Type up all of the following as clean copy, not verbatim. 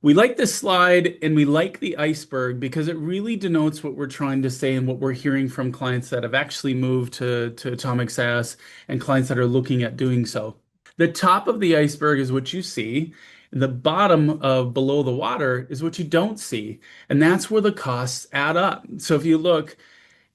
We like this slide and we like the iceberg because it really denotes what we're trying to say and what we're hearing from clients that have actually moved to Automic SaaS and clients that are looking at doing so. The top of the iceberg is what you see. The bottom of below the water is what you don't see. And that's where the costs add up. So if you look,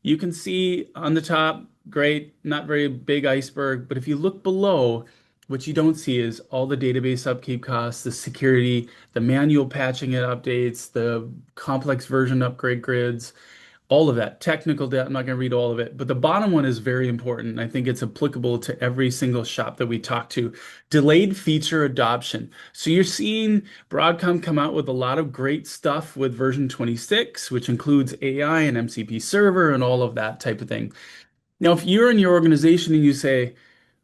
you can see on the top, great, not very big iceberg, but if you look below, what you don't see is all the database upkeep costs, the security, the manual patching and updates, the complex version upgrade grids, all of that technical debt. I'm not going to read all of it, but the bottom one is very important. I think it's applicable to every single shop that we talk to. Delayed feature adoption. So you're seeing Broadcom come out with a lot of great stuff with version 26, which includes AI and MCP server and all of that type of thing. Now, if you're in your organization and you say,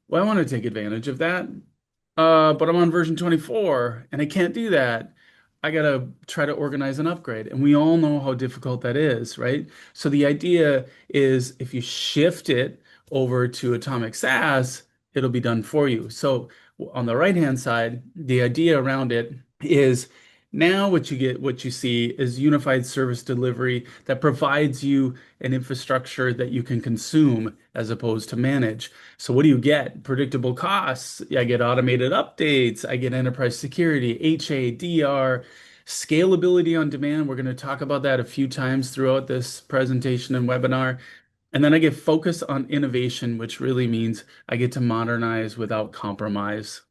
well, I want to take advantage of that, but I'm on version 24 and I can't do that. I gotta try to organize an upgrade. And we all know how difficult that is, right? So the idea is if you shift it over to Atomic SaaS, it'll be done for you. So on the right-hand side, the idea around it is now what you get, what you see is unified service delivery that provides you an infrastructure that you can consume as opposed to manage. So what do you get? Predictable costs. I get automated updates. I get enterprise security, HA, DR, scalability on demand. We're going to talk about that a few times throughout this presentation and webinar. And then I get focus on innovation, which really means I get to modernize without compromise.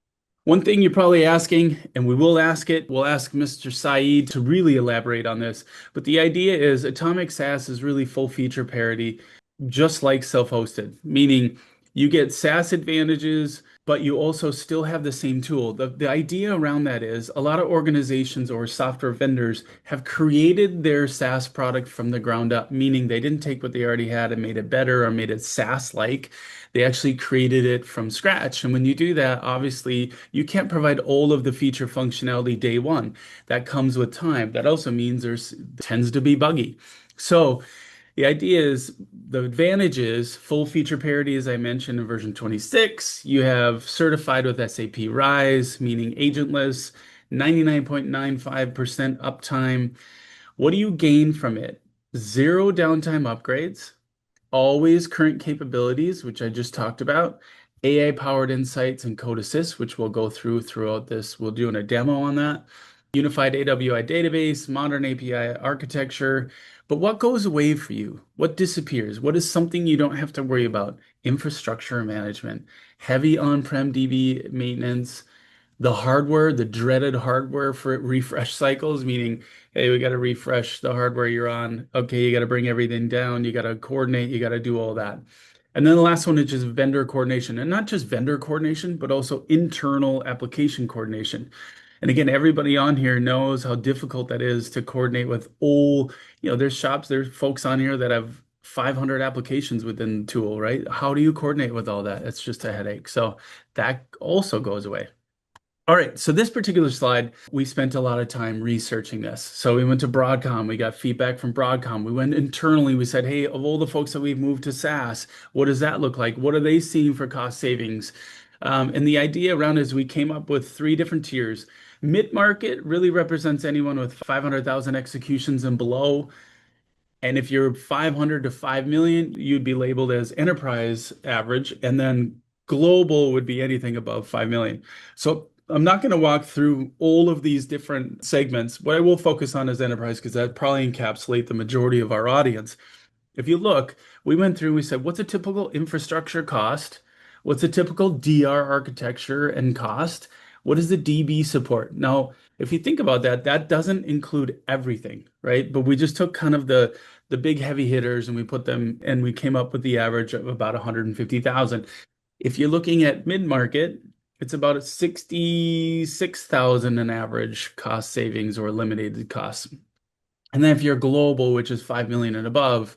One thing you're probably asking, and we will ask it, we'll ask Mr. Saeed to really elaborate on this, but the idea is Atomic SaaS is really full feature parity, just like self-hosted, meaning you get SaaS advantages, but you also still have the same tool. The idea around that is a lot of organizations or software vendors have created their SaaS product from the ground up, meaning they didn't take what they already had and made it better or made it SaaS-like. They actually created it from scratch. And when you do that, obviously, you can't provide all of the feature functionality day one. That comes with time. That also means there's tends to be buggy. So the idea is the advantage is full feature parity, as I mentioned in version 26. You have certified with SAP Rise, meaning agentless, 99.95% uptime. What do you gain from it? Zero downtime upgrades, always current capabilities, which I just talked about, AI-powered insights and code assist, which we'll go through throughout this. We'll do a demo on that. Unified AWI database, modern API architecture. But what goes away for you? What disappears? What is something you don't have to worry about? Infrastructure management, heavy on-prem DB maintenance, the hardware, the dreaded hardware for refresh cycles, meaning, hey, we got to refresh the hardware you're on. Okay, you got to bring everything down. You got to coordinate. You got to do all that. And then the last one is just vendor coordination, and not just vendor coordination, but also internal application coordination. And again, everybody on here knows how difficult that is to coordinate with all, there's shops, there's folks on here that have 500 applications within the tool, right? How do you coordinate with all that? It's just a headache. So that also goes away. All right, so this particular slide, we spent a lot of time researching this. So we went to Broadcom, we got feedback from Broadcom. We went internally, we said, hey, of all the folks that we've moved to SaaS, what does that look like? What are they seeing for cost savings? And the idea around is we came up with three different tiers. Mid-market really represents anyone with 500,000 executions and below. And if you're 500 to 5 million, you'd be labeled as enterprise average. And then global would be anything above 5 million. So I'm not going to walk through all of these different segments. What I will focus on is enterprise because that probably encapsulate the majority of our audience. If you look, we went through, we said, what's a typical infrastructure cost? What's a typical DR architecture and cost? What is the DB support? Now, if you think about that, that doesn't include everything, right? But we just took kind of the big heavy hitters and we put them and we came up with the average of about 150,000. If you're looking at mid-market, it's about 66,000 an average cost savings or eliminated costs. And then if you're global, which is 5 million and above,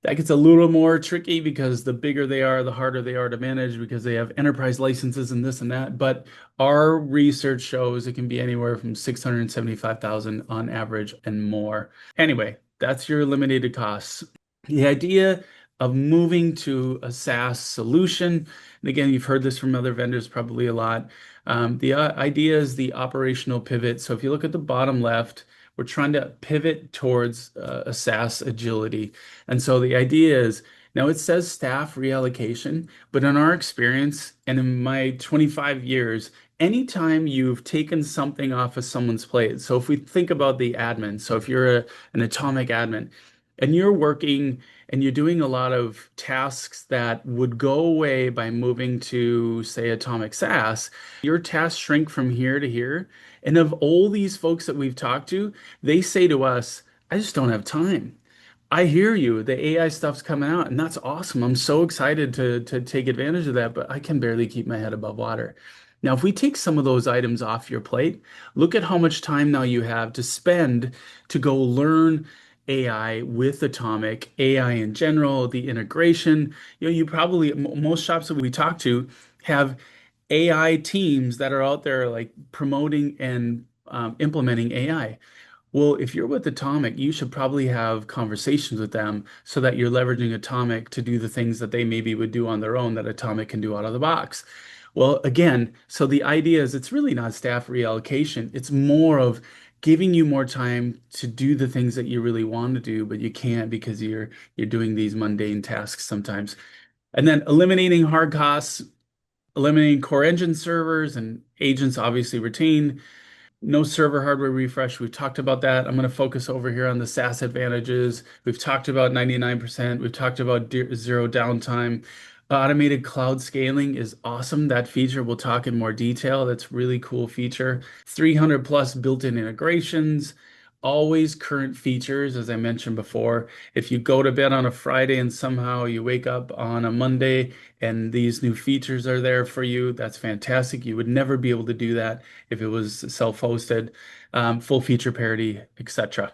that gets a little more tricky because the bigger they are, the harder they are to manage because they have enterprise licenses and this and that. But our research shows it can be anywhere from 675,000 on average and more. Anyway, that's your eliminated costs. The idea of moving to a SaaS solution. And again, you've heard this from other vendors probably a lot. The idea is the operational pivot. So if you look at the bottom left, we're trying to pivot towards a SaaS agility. And so the idea is now it says staff reallocation, but in our experience and in my 25 years, anytime you've taken something off of someone's plate, so if we think about the admin, so if you're an Automic admin and you're working and you're doing a lot of tasks that would go away by moving to, say, Automic SaaS, your tasks shrink from here to here. And of all these folks that we've talked to, they say to us, I just don't have time. I hear you. The AI stuff's coming out, and that's awesome. I'm so excited to take advantage of that, but I can barely keep my head above water. Now, if we take some of those items off your plate, look at how much time now you have to spend to go learn AI with Atomic, AI in general, the integration. You probably, most shops that we talk to have AI teams that are out there like promoting and implementing AI. Well, if you're with Atomic, you should probably have conversations with them so that you're leveraging Atomic to do the things that they maybe would do on their own that Atomic can do out of the box. Well, again, so the idea is it's really not staff reallocation. It's more of giving you more time to do the things that you really want to do, but you can't because you're doing these mundane tasks sometimes. And then eliminating hard costs, eliminating core engine servers and agents obviously retained. No server hardware refresh. We've talked about that. I'm going to focus over here on the SaaS advantages. We've talked about 99%. We've talked about zero downtime. Automated cloud scaling is awesome. That feature we'll talk in more detail. That's a really cool feature. 300 plus built-in integrations. Always current features, as I mentioned before. If you go to bed on a Friday and somehow you wake up on a Monday and these new features are there for you, that's fantastic. You would never be able to do that if it was self-hosted, full feature parity, etc.